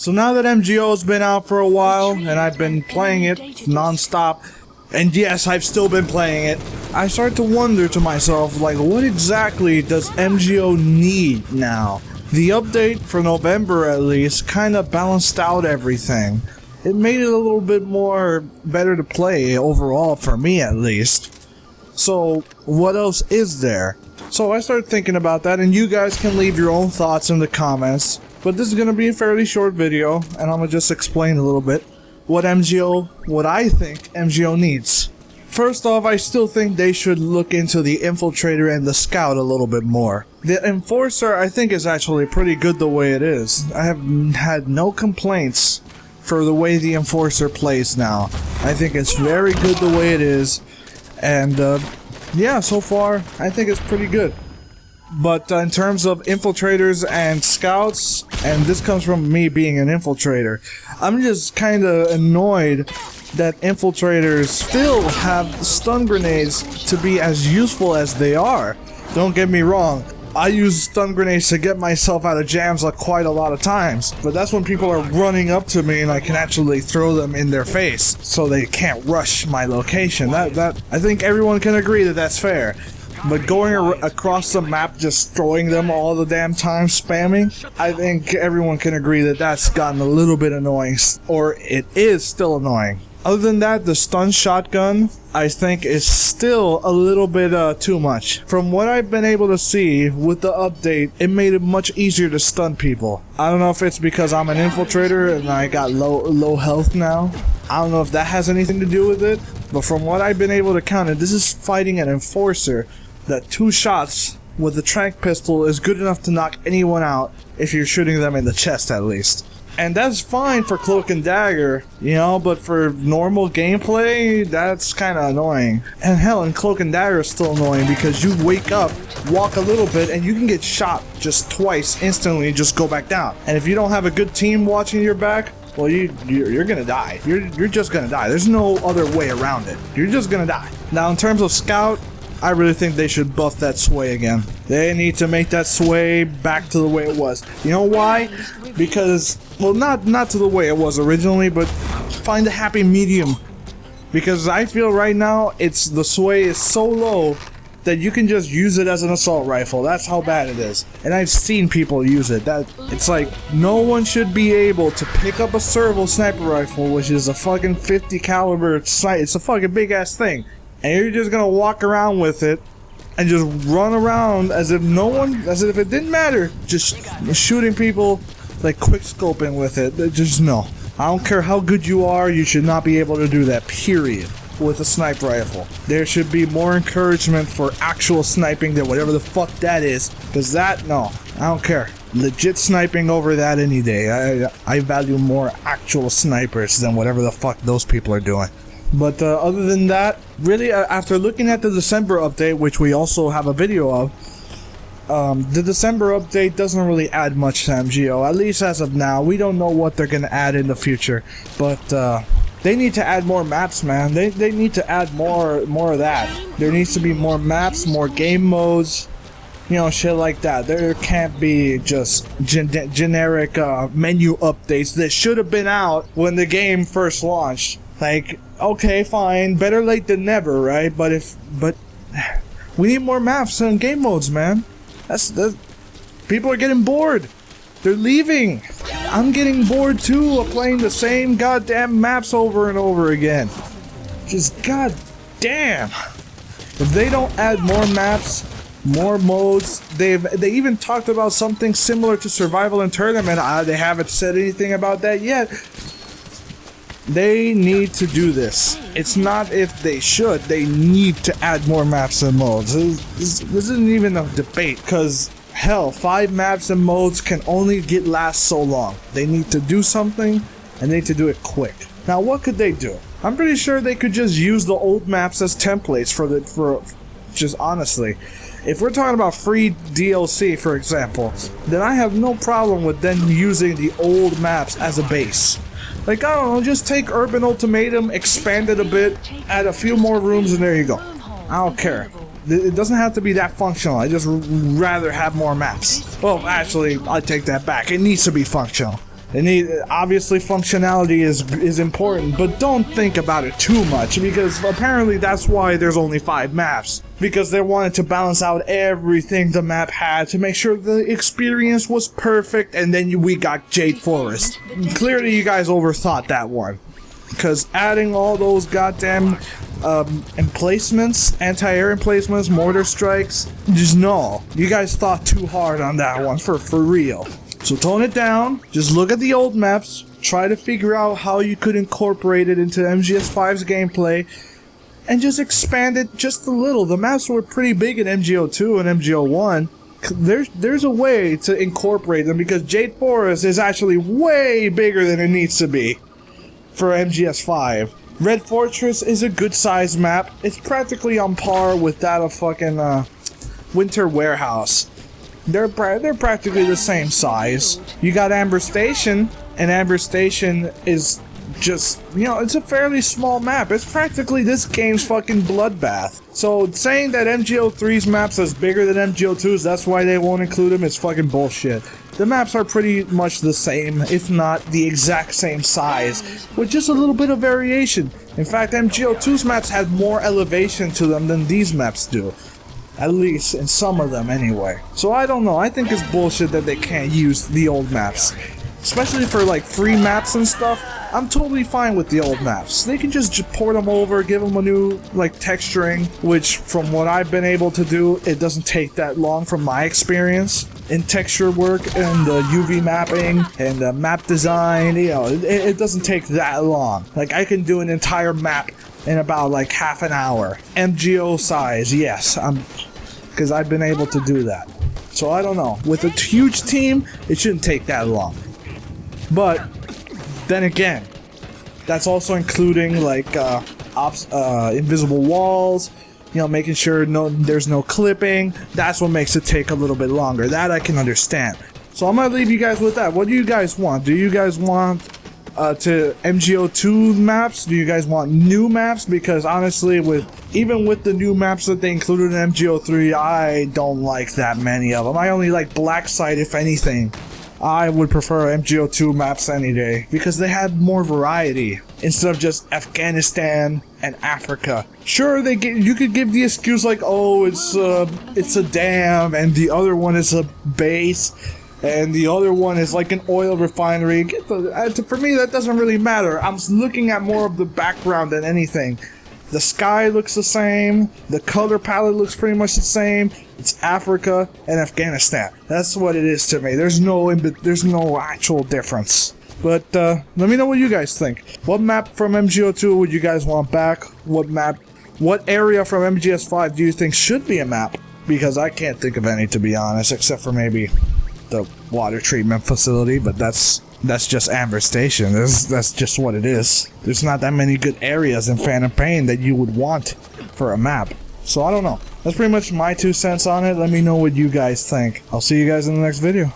So now that MGO's been out for a while, and I've been playing it non-stop, and yes, I've still been playing it, I start to wonder to myself, like, what exactly does MGO need now? The update for November, at least, kinda balanced out everything. It made it a little bit more better to play overall, for me at least. So, what else is there? So I started thinking about that, and you guys can leave your own thoughts in the comments. But this is going to be a fairly short video, and I'm going to just explain a little bit what I think MGO needs. First off, I still think they should look into the Infiltrator and the Scout a little bit more. The Enforcer, I think, is actually pretty good the way it is. I have had no complaints for the way the Enforcer plays now. I think it's very good the way it is, and yeah, so far, I think it's pretty good. But in terms of Infiltrators and Scouts, and this comes from me being an Infiltrator, I'm just kinda annoyed that Infiltrators still have stun grenades to be as useful as they are. Don't get me wrong, I use stun grenades to get myself out of jams like quite a lot of times, but that's when people are running up to me and I can actually throw them in their face so they can't rush my location. That I think everyone can agree that that's fair. But going across the map just throwing them all the damn time, spamming, I think everyone can agree that that's gotten a little bit annoying, or it is still annoying. Other than that, the stun shotgun, I think, is still a little bit too much. From what I've been able to see with the update, it made it much easier to stun people. I don't know if it's because I'm an Infiltrator and I got low health now. I don't know if that has anything to do with it, but from what I've been able to count, this is fighting an Enforcer that 2 shots with the tranq pistol is good enough to knock anyone out if you're shooting them in the chest at least. And that's fine for Cloak and Dagger, you know, but for normal gameplay, that's kinda annoying. And hell, in Cloak and Dagger is still annoying because you wake up, walk a little bit, and you can get shot just twice instantly and just go back down. And if you don't have a good team watching your back, well, you're gonna die. You're just gonna die. There's no other way around it. You're just gonna die. Now, in terms of Scout, I really think they should buff that sway again. They need to make that sway back to the way it was. You know why? Because, well, not to the way it was originally, but find a happy medium. Because I feel right now, the sway is so low that you can just use it as an assault rifle. That's how bad it is. And I've seen people use it. It's like, no one should be able to pick up a servo sniper rifle, which is a fucking 50 caliber sight. It's a fucking big ass thing. And you're just gonna walk around with it and just run around as if it didn't matter, just shooting people, like quick scoping with it. Just no. I don't care how good you are, you should not be able to do that, period, with a sniper rifle. There should be more encouragement for actual sniping than whatever the fuck that is, because that, no, I don't care. Legit sniping over that any day. I value more actual snipers than whatever the fuck those people are doing. But other than that, really, after looking at the December update, which we also have a video of, the December update doesn't really add much to MGO, at least as of now. We don't know what they're gonna add in the future, but they need to add more maps, man. They need to add more of that. There needs to be more maps, more game modes, you know, shit like that. There can't be just generic menu updates that should have been out when the game first launched. Like, okay, fine, better late than never, right? But we need more maps and game modes, man. That's people are getting bored. They're leaving. I'm getting bored too of playing the same goddamn maps over and over again. Just goddamn. If they don't add more maps, more modes, they even talked about something similar to Survival and Tournament. They haven't said anything about that yet. They need to do this. It's not if they should, they need to add more maps and modes. This isn't even a debate, because hell, 5 maps and modes can only last so long. They need to do something, and they need to do it quick. Now, what could they do? I'm pretty sure they could just use the old maps as templates for just honestly. If we're talking about free DLC, for example, then I have no problem with them using the old maps as a base. Like, I don't know, just take Urban Ultimatum, expand it a bit, add a few more rooms, and there you go. I don't care. It doesn't have to be that functional. I just rather have more maps. Well, actually, I take that back. It needs to be functional. Obviously functionality is important, but don't think about it too much, because apparently that's why there's only 5 maps. Because they wanted to balance out everything the map had to make sure the experience was perfect, and then we got Jade Forest. Clearly you guys overthought that one. Because adding all those goddamn emplacements, anti-air emplacements, mortar strikes, just no. You guys thought too hard on that one, for real. So tone it down, just look at the old maps, try to figure out how you could incorporate it into MGS5's gameplay, and just expand it just a little. The maps were pretty big in MGO2 and MGO1. There's a way to incorporate them, because Jade Forest is actually way bigger than it needs to be for MGS5. Red Fortress is a good sized map. It's practically on par with that of fucking Winter Warehouse. They're practically the same size. You got Amber Station, and Amber Station is just, you know, it's a fairly small map. It's practically this game's fucking bloodbath. So saying that MGO3's maps is bigger than MGO2's, that's why they won't include them, is fucking bullshit. The maps are pretty much the same, if not the exact same size, with just a little bit of variation. In fact, MGO2's maps had more elevation to them than these maps do. At least in some of them anyway. So I don't know, I think it's bullshit that they can't use the old maps. Especially for like free maps and stuff, I'm totally fine with the old maps. They can just port them over, give them a new like texturing, which from what I've been able to do, it doesn't take that long from my experience. In texture work and the UV mapping and the map design, you know, it doesn't take that long. Like I can do an entire map in about like half an hour. MGO size, yes, because I've been able to do that. So I don't know, with a huge team, it shouldn't take that long. But then again, that's also including like invisible walls, you know, making sure there's no clipping. That's what makes it take a little bit longer. That I can understand. So I'm gonna leave you guys with that. What do you guys want? Do you guys want to MGO2 maps? Do you guys want new maps? Because honestly, even with the new maps that they included in MGO3, I don't like that many of them. I only like Black Site, if anything. I would prefer MGO2 maps any day, because they had more variety instead of just Afghanistan and Africa. Sure, you could give the excuse like, oh, it's a dam, and the other one is a base, and the other one is like an oil refinery. For me, that doesn't really matter. I'm looking at more of the background than anything. The sky looks the same, the color palette looks pretty much the same. It's Africa and Afghanistan. That's what it is to me. There's no actual difference. But let me know what you guys think. What map from MGO2 would you guys want back? What area from MGS5 do you think should be a map? Because I can't think of any, to be honest, except for maybe the water treatment facility, but that's just Amber Station. That's just what it is. There's not that many good areas in Phantom Pain that you would want for a map. So I don't know. That's pretty much my 2 cents on it. Let me know what you guys think. I'll see you guys in the next video.